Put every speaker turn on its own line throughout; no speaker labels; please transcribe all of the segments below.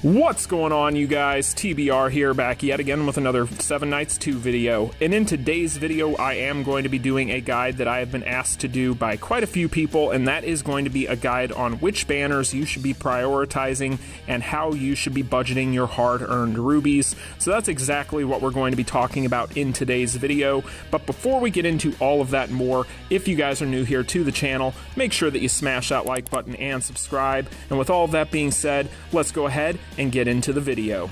What's going on, you guys? TBR here, back yet again with another 7 Nights 2 video. And in today's video, I am going to be doing a guide that I have been asked to do by quite a few people, and that is going to be a guide on which banners you should be prioritizing and how you should be budgeting your hard-earned rubies. So that's exactly what we're going to be talking about in today's video. But before we get into all of that and more, if you guys are new here to the channel, make sure that you smash that like button and subscribe. And with all of that being said, let's go ahead and get into the video.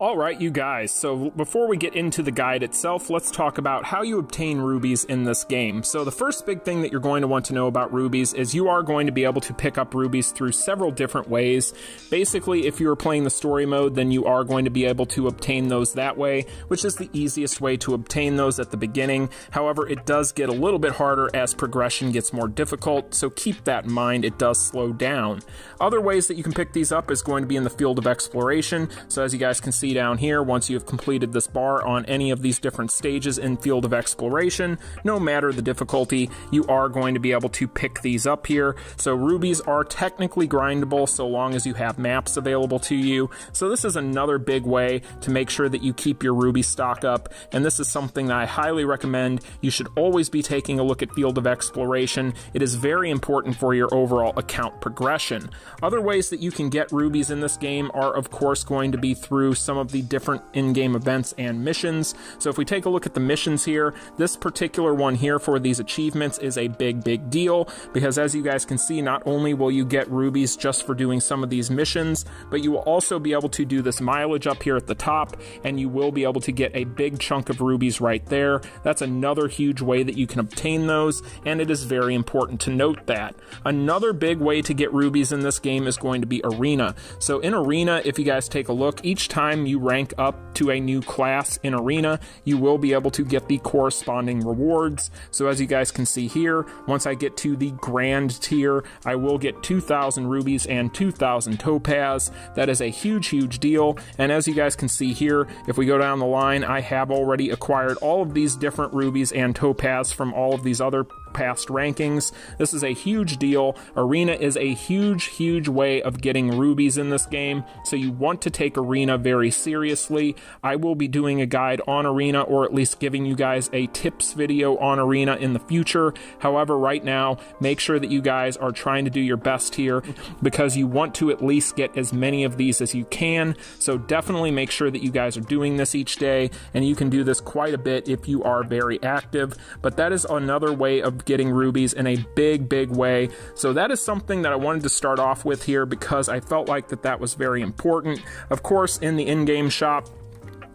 Alright, you guys, so before we get into the guide itself, let's talk about how you obtain rubies in this game. So the first big thing that you're going to want to know about rubies is you are going to be able to pick up rubies through several different ways. Basically, if you are playing the story mode, then you are going to be able to obtain those that way, which is the easiest way to obtain those at the beginning. However, it does get a little bit harder as progression gets more difficult, so keep that in mind, it does slow down. Other ways that you can pick these up is going to be in the field of exploration. So as you guys can see down here, once you have completed this bar on any of these different stages in field of exploration, no matter the difficulty, you are going to be able to pick these up here. So rubies are technically grindable so long as you have maps available to you. So this is another big way to make sure that you keep your ruby stock up, and this is something that I highly recommend. You should always be taking a look at field of exploration. It is very important for your overall account progression. Other ways that you can get rubies in this game are of course going to be through some of the different in-game events and missions. So if we take a look at the missions here, this particular one here for these achievements is a big deal, because as you guys can see, not only will you get rubies just for doing some of these missions, but you will also be able to do this mileage up here at the top, and you will be able to get a big chunk of rubies right there. That's another huge way that you can obtain those, and it is very important to note that. Another big way to get rubies in this game is going to be Arena. So in Arena, if you guys take a look, each time you rank up to a new class in Arena, you will be able to get the corresponding rewards. So as you guys can see here, once I get to the grand tier, I will get 2,000 rubies and 2,000 topaz. That is a huge deal. And as you guys can see here, if we go down the line, I have already acquired all of these different rubies and topaz from all of these other past rankings. This is a huge deal. Arena is a huge way of getting rubies in this game, so you want to take Arena very seriously. I will be doing a guide on Arena, or at least giving you guys a tips video on Arena in the future. However, right now, make sure that you guys are trying to do your best here, because you want to at least get as many of these as you can. So definitely make sure that you guys are doing this each day, and you can do this quite a bit if you are very active. But that is another way of getting rubies in a big way. So that is something that I wanted to start off with here, because I felt like that was very important. Of course, in the in-game shop,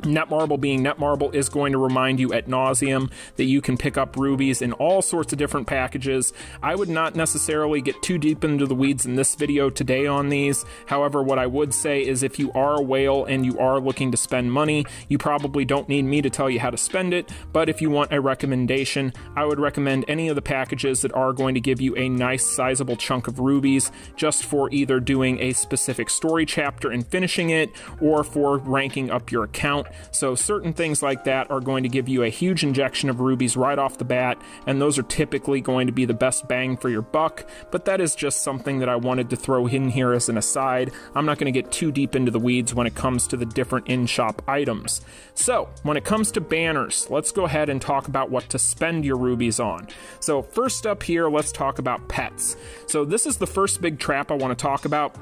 Netmarble being Netmarble is going to remind you ad nauseum that you can pick up rubies in all sorts of different packages. I would not necessarily get too deep into the weeds in this video today on these. However, what I would say is if you are a whale and you are looking to spend money, you probably don't need me to tell you how to spend it, but if you want a recommendation, I would recommend any of the packages that are going to give you a nice sizable chunk of rubies, just for either doing a specific story chapter and finishing it, or for ranking up your account. So certain things like that are going to give you a huge injection of rubies right off the bat, and those are typically going to be the best bang for your buck. But that is just something that I wanted to throw in here as an aside. I'm not going to get too deep into the weeds when it comes to the different in-shop items. So when it comes to banners, let's go ahead and talk about what to spend your rubies on. So first up here, let's talk about pets. So this is the first big trap I want to talk about.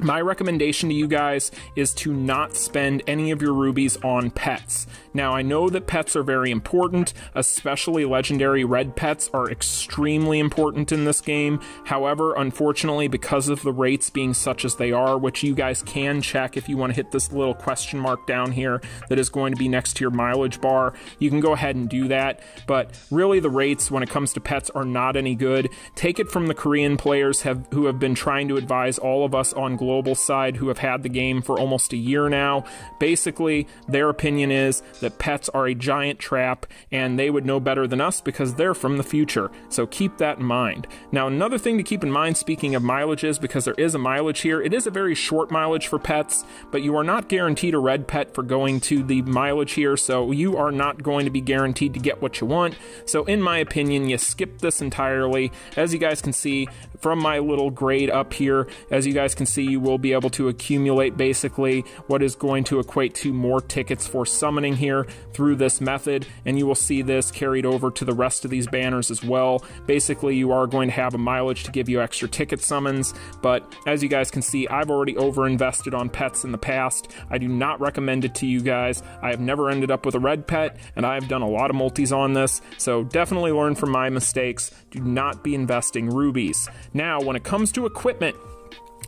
My recommendation to you guys is to not spend any of your rubies on pets. Now, I know that pets are very important, especially legendary red pets are extremely important in this game. However, unfortunately, because of the rates being such as they are, which you guys can check if you want to hit this little question mark down here that is going to be next to your mileage bar, you can go ahead and do that. But really, the rates when it comes to pets are not any good. Take it from the Korean players who have been trying to advise all of us on global side who have had the game for almost a year now. Basically, their opinion is that pets are a giant trap, and they would know better than us because they're from the future. So keep that in mind. Now, another thing to keep in mind, speaking of mileages, because there is a mileage here, it is a very short mileage for pets, but you are not guaranteed a red pet for going to the mileage here, so you are not going to be guaranteed to get what you want. So in my opinion, you skip this entirely. As you guys can see from my little grade up here, as you guys can see, you will be able to accumulate basically what is going to equate to more tickets for summoning here through this method, and you will see this carried over to the rest of these banners as well. Basically, you are going to have a mileage to give you extra ticket summons, but as you guys can see, I've already over-invested on pets in the past. I do not recommend it to you guys. I have never ended up with a red pet, and I've done a lot of multis on this, so definitely learn from my mistakes. Do not be investing rubies. Now, when it comes to equipment,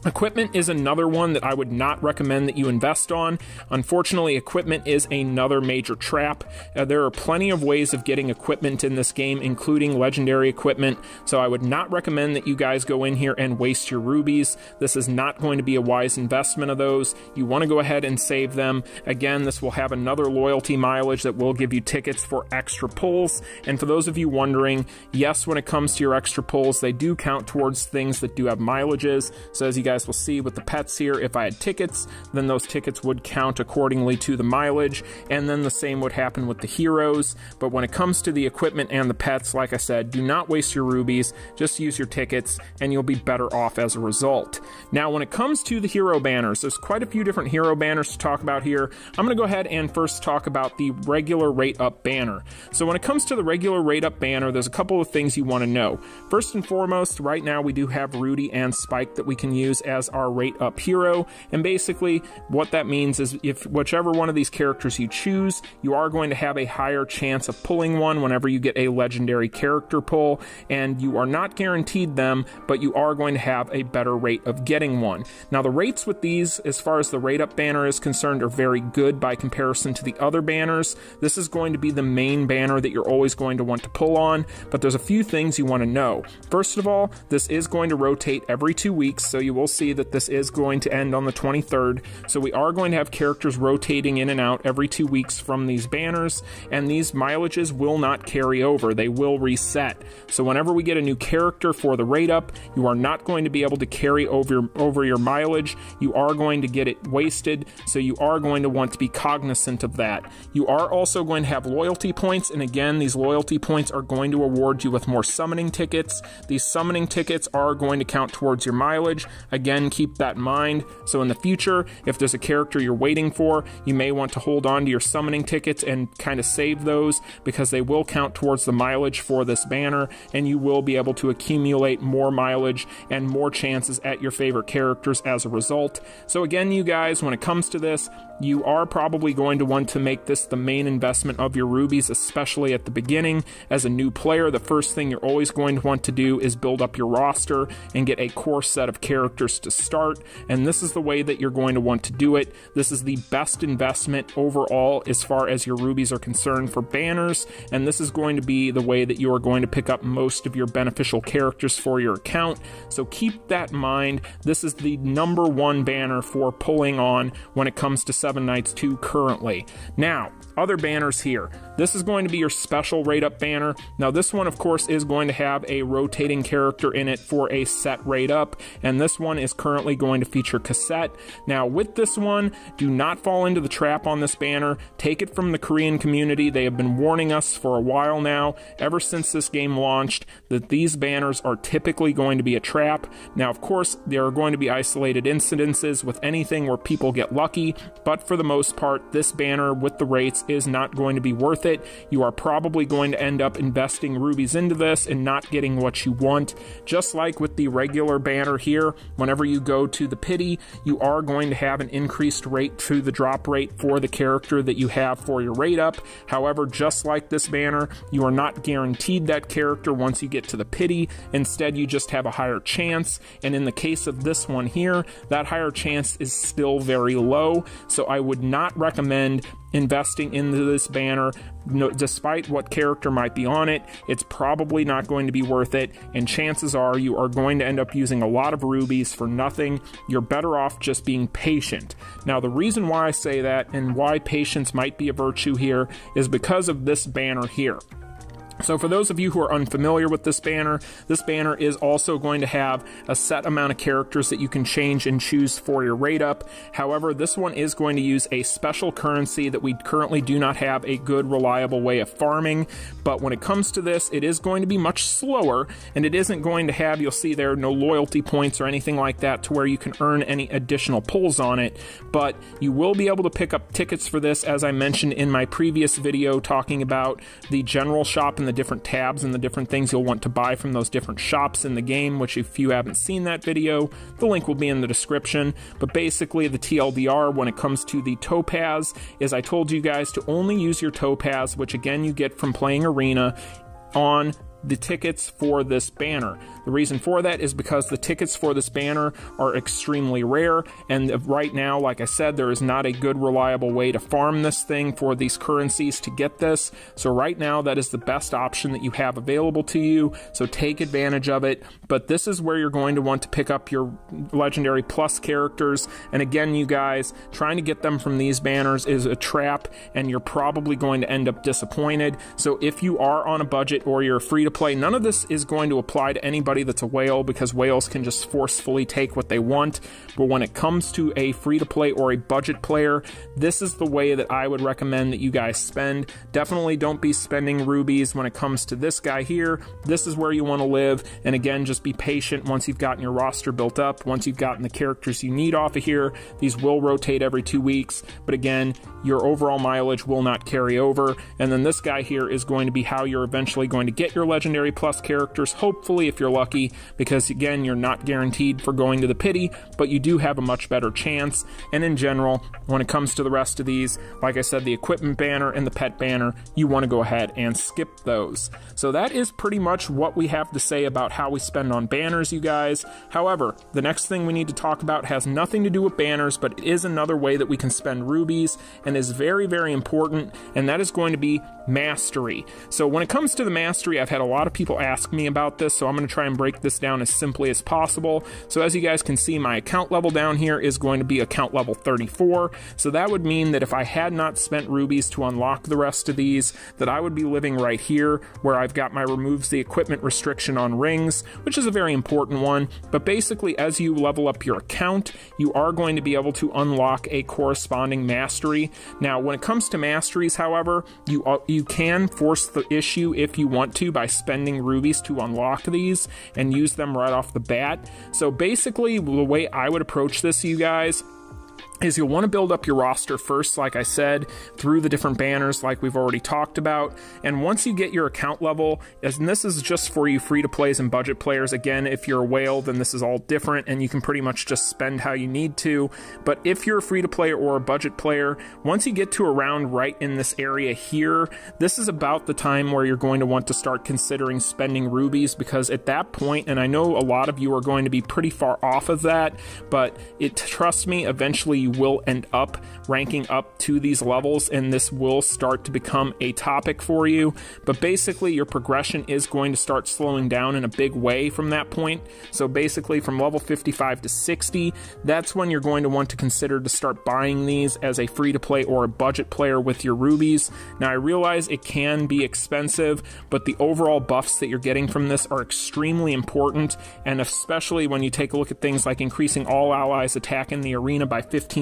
equipment is another one that I would not recommend that you invest on. Unfortunately, equipment is another major trap. There are plenty of ways of getting equipment in this game, including legendary equipment, so I would not recommend that you guys go in here and waste your rubies. This is not going to be a wise investment of those. You want to go ahead and save them. Again, this will have another loyalty mileage that will give you tickets for extra pulls, and for those of you wondering, yes, when it comes to your extra pulls, they do count towards things that do have mileages. So as you guys will see with the pets here, if I had tickets, then those tickets would count accordingly to the mileage, and then the same would happen with the heroes. But when it comes to the equipment and the pets, like I said, do not waste your rubies, just use your tickets, and you'll be better off as a result. Now, when it comes to the hero banners, there's quite a few different hero banners to talk about here. I'm going to go ahead and first talk about the regular rate up banner. So when it comes to the regular rate up banner, there's a couple of things you want to know. First and foremost, right now we do have Rudy and Spike that we can use as our rate up hero, and basically what that means is if whichever one of these characters you choose, you are going to have a higher chance of pulling one whenever you get a legendary character pull, and you are not guaranteed them, but you are going to have a better rate of getting one. Now, the rates with these, as far as the rate up banner is concerned, are very good by comparison to the other banners. This is going to be the main banner that you're always going to want to pull on, but there's a few things you want to know. First of all, this is going to rotate every 2 weeks, so you will see that this is going to end on the 23rd, so we are going to have characters rotating in and out every 2 weeks from these banners, and these mileages will not carry over. They will reset. So whenever we get a new character for the rate up, you are not going to be able to carry over your mileage. You are going to get it wasted, so you are going to want to be cognizant of that. You are also going to have loyalty points, and again, these loyalty points are going to award you with more summoning tickets. These summoning tickets are going to count towards your mileage. Again, keep that in mind. So in the future, if there's a character you're waiting for, you may want to hold on to your summoning tickets and kind of save those, because they will count towards the mileage for this banner, and you will be able to accumulate more mileage and more chances at your favorite characters as a result. So again, you guys, when it comes to this, you are probably going to want to make this the main investment of your rubies, especially at the beginning. As a new player, the first thing you're always going to want to do is build up your roster and get a core set of characters to start, and this is the way that you're going to want to do it. This is the best investment overall as far as your rubies are concerned for banners, and this is going to be the way that you are going to pick up most of your beneficial characters for your account. So keep that in mind. This is the #1 banner for pulling on when it comes to 7 Nights 2 currently. Now, other banners here. This is going to be your special rate up banner. Now, this one, of course, is going to have a rotating character in it for a set rate up, and this one is currently going to feature Cassette. Now, with this one, do not fall into the trap on this banner. Take it from the Korean community. They have been warning us for a while now, ever since this game launched, that these banners are typically going to be a trap. Now, of course, there are going to be isolated incidences with anything where people get lucky, but for the most part, this banner with the rates is not going to be worth it. You are probably going to end up investing rubies into this and not getting what you want. Just like with the regular banner here, whenever you go to the pity, you are going to have an increased rate to the drop rate for the character that you have for your rate up. However, just like this banner, you are not guaranteed that character once you get to the pity. Instead, you just have a higher chance, and in the case of this one here, that higher chance is still very low. So so I would not recommend investing into this banner. No, despite what character might be on it, it's probably not going to be worth it, and chances are you are going to end up using a lot of rubies for nothing. You're better off just being patient. Now, the reason why I say that and why patience might be a virtue here is because of this banner here. So for those of you who are unfamiliar with this banner is also going to have a set amount of characters that you can change and choose for your rate up. However, this one is going to use a special currency that we currently do not have a good, reliable way of farming. But when it comes to this, it is going to be much slower, and it isn't going to have, you'll see there, no loyalty points or anything like that to where you can earn any additional pulls on it. But you will be able to pick up tickets for this, as I mentioned in my previous video talking about the general shop and the different tabs and the different things you'll want to buy from those different shops in the game, which if you haven't seen that video, the link will be in the description. But basically the TLDR when it comes to the topaz is I told you guys to only use your topaz, which again you get from playing Arena, on the tickets for this banner. The reason for that is because the tickets for this banner are extremely rare, and right now, like I said, there is not a good reliable way to farm this thing for these currencies to get this. So right now, that is the best option that you have available to you, so take advantage of it. But this is where you're going to want to pick up your Legendary Plus characters, and again, you guys, trying to get them from these banners is a trap, and you're probably going to end up disappointed. So if you are on a budget or you're free to play, none of this is going to apply to anybody that's a whale, because whales can just forcefully take what they want. But when it comes to a free-to-play or a budget player, this is the way that I would recommend that you guys spend. Definitely don't be spending rubies when it comes to this guy here. This is where you want to live, and again, just be patient once you've gotten your roster built up, once you've gotten the characters you need off of here. These will rotate every 2 weeks, but again, your overall mileage will not carry over. And then this guy here is going to be how you're eventually going to get your Legendary Plus characters, hopefully if you're lucky, because again, you're not guaranteed for going to the pity, but you do have a much better chance. And in general, when it comes to the rest of these, like I said, the equipment banner and the pet banner, you want to go ahead and skip those. So that is pretty much what we have to say about how we spend on banners, you guys. However, the next thing we need to talk about has nothing to do with banners, but it is another way that we can spend rubies, and is very, very important, and that is going to be mastery. So when it comes to the mastery, I've had a lot of people ask me about this, so I'm going to try and break this down as simply as possible. So as you guys can see, my account level down here is going to be account level 34. So that would mean that if I had not spent rubies to unlock the rest of these, that I would be living right here, where I've got my removes the equipment restriction on rings, which is a very important one. But basically, as you level up your account, you are going to be able to unlock a corresponding mastery. Now, when it comes to masteries, however, you can force the issue if you want to by spending rubies to unlock these and use them right off the bat. So basically, the way I would approach this, you guys, is you'll want to build up your roster first, like I said, through the different banners like we've already talked about. And once you get your account level, and this is just for you free-to-plays and budget players, again, if you're a whale, then this is all different and you can pretty much just spend how you need to. But if you're a free-to-play or a budget player, once you get to around right in this area here, this is about the time where you're going to want to start considering spending rubies, because at that point, and I know a lot of you are going to be pretty far off of that, but trust me, eventually you will end up ranking up to these levels, and this will start to become a topic for you. But basically, your progression is going to start slowing down in a big way from that point. So basically, from level 55 to 60, that's when you're going to want to consider to start buying these as a free-to-play or a budget player with your rubies. Now, I realize it can be expensive, but the overall buffs that you're getting from this are extremely important, and especially when you take a look at things like increasing all allies attack in the arena by 15%,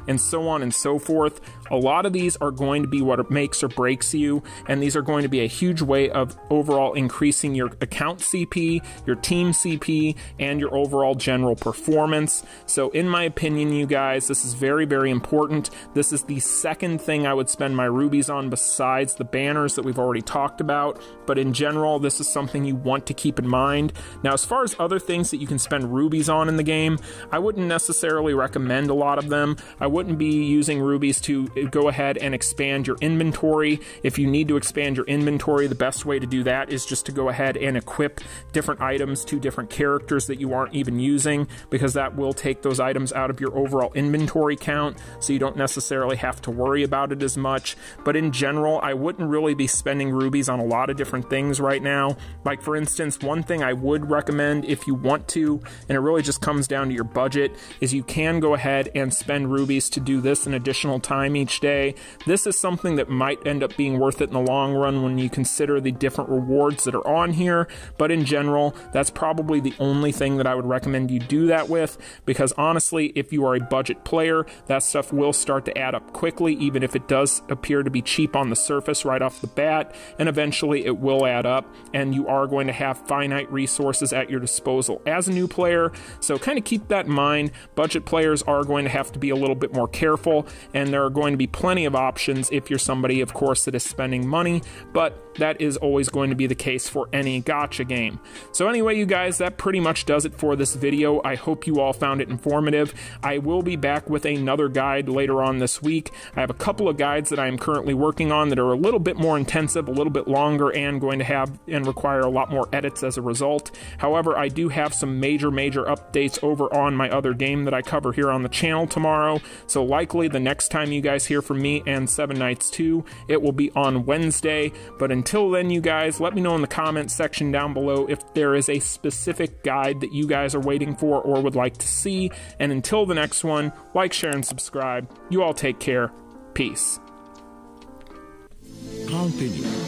and so on and so forth. A lot of these are going to be what makes or breaks you, and these are going to be a huge way of overall increasing your account CP, your team CP, and your overall general performance. So in my opinion, you guys, this is very, very important. This is the second thing I would spend my rubies on besides the banners that we've already talked about, but in general, this is something you want to keep in mind. Now, as far as other things that you can spend rubies on in the game, I wouldn't necessarily recommend a lot of them. I wouldn't be using rubies to go ahead and expand your inventory. If you need to expand your inventory, the best way to do that is just to go ahead and equip different items to different characters that you aren't even using, because that will take those items out of your overall inventory count, so you don't necessarily have to worry about it as much. But in general, I wouldn't really be spending rubies on a lot of different things right now. Like, for instance, one thing I would recommend if you want to, and it really just comes down to your budget, is you can go ahead and spend rubies to do this an additional time each day. This is something that might end up being worth it in the long run when you consider the different rewards that are on here, but in general, that's probably the only thing that I would recommend you do that with, because honestly, if you are a budget player, that stuff will start to add up quickly, even if it does appear to be cheap on the surface right off the bat, and eventually it will add up, and you are going to have finite resources at your disposal as a new player, so kind of keep that in mind. Budget players are going to have to be a little bit more careful, and there are going to be plenty of options if you're somebody, of course, that is spending money, but that is always going to be the case for any gacha game. So anyway, you guys, that pretty much does it for this video. I hope you all found it informative. I will be back with another guide later on this week. I have a couple of guides that I am currently working on that are a little bit more intensive, a little bit longer, and going to have and require a lot more edits as a result. However, I do have some major updates over on my other game that I cover here on the channel tomorrow, so likely the next time you guys hear from me and Seven Nights 2, it will be on Wednesday. But until then, you guys, let me know in the comments section down below if there is a specific guide that you guys are waiting for or would like to see. And until the next one, like, share, and subscribe. You all take care. Peace.
Continue.